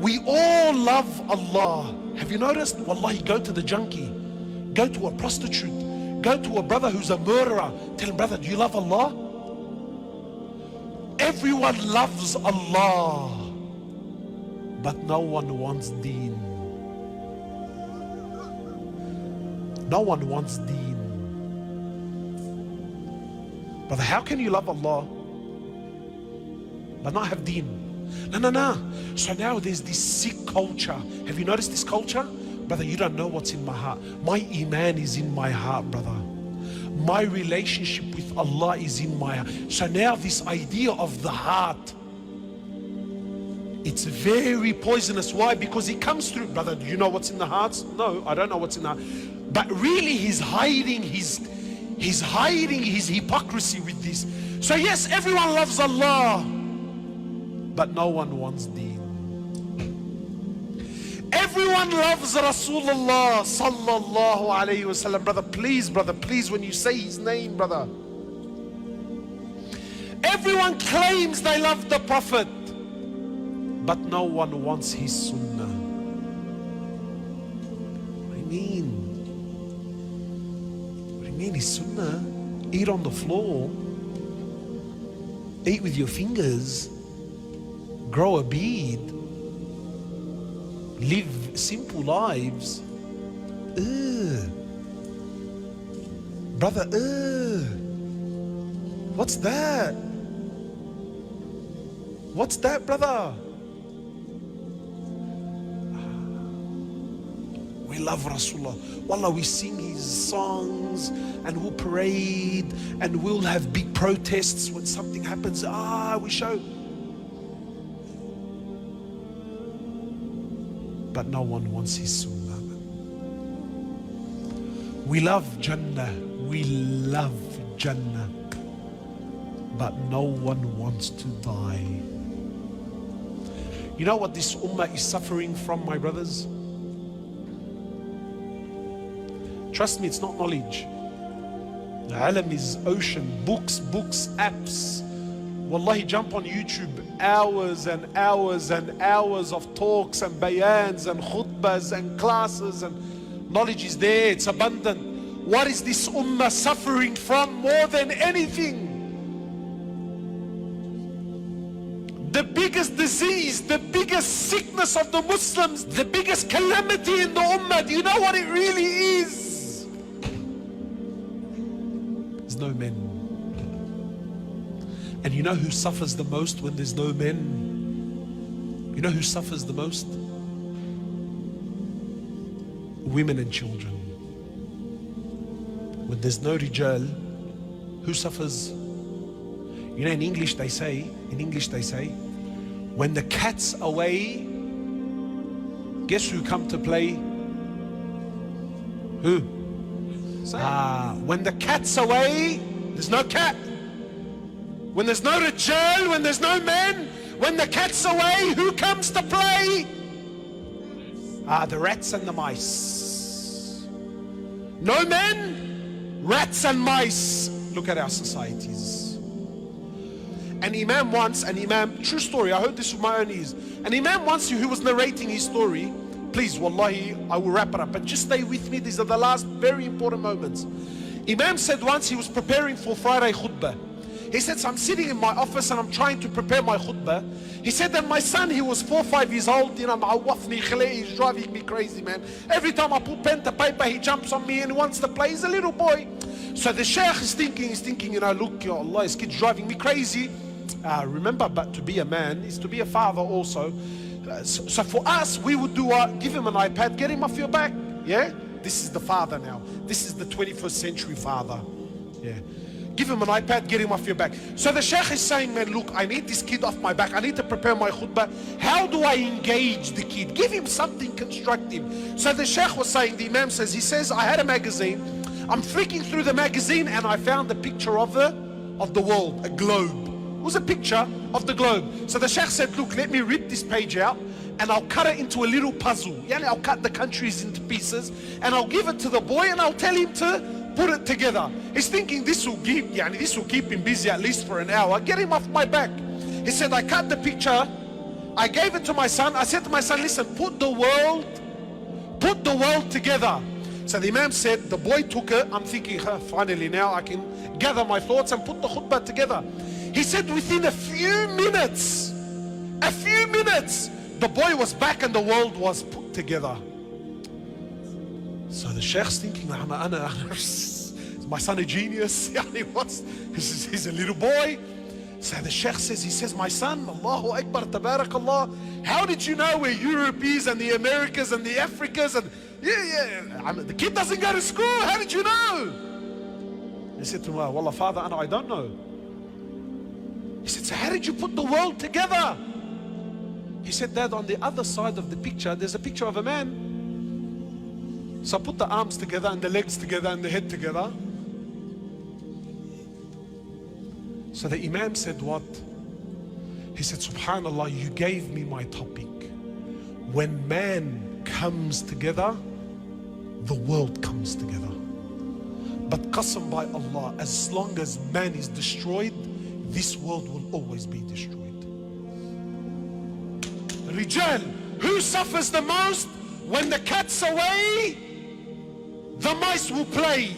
We all love Allah. Have you noticed? Wallahi, go to the junkie, go to a prostitute, go to a brother who's a murderer. Tell him, brother, do you love Allah? Everyone loves Allah, but no one wants deen. No one wants deen. Brother, how can you love Allah but not have deen? No. So now there's this sick culture. Have you noticed this culture? Brother, you don't know what's in my heart. My iman is in my heart, brother. My relationship with Allah is in my heart. So now this idea of the heart, it's very poisonous. Why? Because it comes through. Brother, do you know what's in the hearts? No, I don't know what's in the heart. But really he's hiding his hypocrisy with this. So yes, everyone loves Allah, but no one wants deen. Everyone loves Rasulullah sallallahu alayhi wasallam. Brother, please, when you say his name, brother. Everyone claims they love the Prophet, but no one wants his sunnah. What do you mean his sunnah? Eat on the floor, eat with your fingers, grow a beard, live simple lives. Brother, what's that? What's that, brother? We love Rasulullah. Wallah, we sing his songs and we'll parade and we'll have big protests when something happens. We show. But no one wants his sunnah. We love Jannah. We love Jannah. But no one wants to die. You know what this ummah is suffering from, my brothers? Trust me, it's not knowledge. The alam is ocean, books, apps. Wallahi, jump on YouTube, hours and hours and hours of talks and bayans and khutbahs and classes, and knowledge is there, it's abundant. What is this ummah suffering from more than anything? The biggest disease, the biggest sickness of the Muslims, the biggest calamity in the ummah, do you know what it really is? There's no men. And you know who suffers the most when there's no men? You know who suffers the most? Women and children. When there's no rijal, who suffers? You know, in English they say, when the cat's away, guess who come to play? Who? When the cat's away, there's no cat. When there's no rijal, when there's no men, when the cat's away, who comes to play? The rats and the mice. No men, rats and mice. Look at our societies. An imam once, true story, I heard this from my own ears. An imam once who was narrating his story, please, wallahi, I will wrap it up, but just stay with me, these are the last very important moments. Imam said once he was preparing for Friday khutbah. He said, so I'm sitting in my office and I'm trying to prepare my khutbah. He said that my son, he was 4 or 5 years old, he's driving me crazy, man. Every time I put pen to paper, he jumps on me and he wants to play. He's a little boy. So the sheikh is thinking, you know, look, ya Allah, this kid's driving me crazy. Remember, but to be a man is to be a father also. So for us, we would do give him an iPad, get him off your back. Yeah, this is the father now. This is the 21st century father. Yeah, give him an iPad, get him off your back. So the sheikh is saying, man, look, I need this kid off my back. I need to prepare my khutbah. How do I engage the kid? Give him something constructive. So the sheikh was saying, the imam says, he says, I had a magazine. I'm flicking through the magazine and I found a picture of the world, a globe. It was a picture of the globe. So the sheikh said, look, let me rip this page out and I'll cut it into a little puzzle. Yeah, I'll cut the countries into pieces and I'll give it to the boy and I'll tell him to put it together. He's thinking this will keep him busy at least for an hour. Get him off my back. He said, I cut the picture I gave it to my son. I said to my son, listen, put the world together. So the Imam said, the boy took it. I'm thinking, finally now I can gather my thoughts and put the khutbah together. He said within a few minutes, the boy was back and the world was put together. So the Sheikh's thinking, is my son a genius? He's a little boy. So the Sheikh says, my son, Allahu Akbar, Tabarakallah, how did you know where Europe is and the Americas and the Africas? And the kid doesn't go to school, how did you know? He said to him, Wallah father, I don't know. He said, so how did you put the world together? He said, Dad, on the other side of the picture, there's a picture of a man. So I put the arms together and the legs together and the head together. So the Imam said what? He said, Subhanallah, you gave me my topic. When man comes together, the world comes together. But qasam by Allah, as long as man is destroyed, this world will always be destroyed. Rijal, who suffers the most? When the cat's away, the mice will play.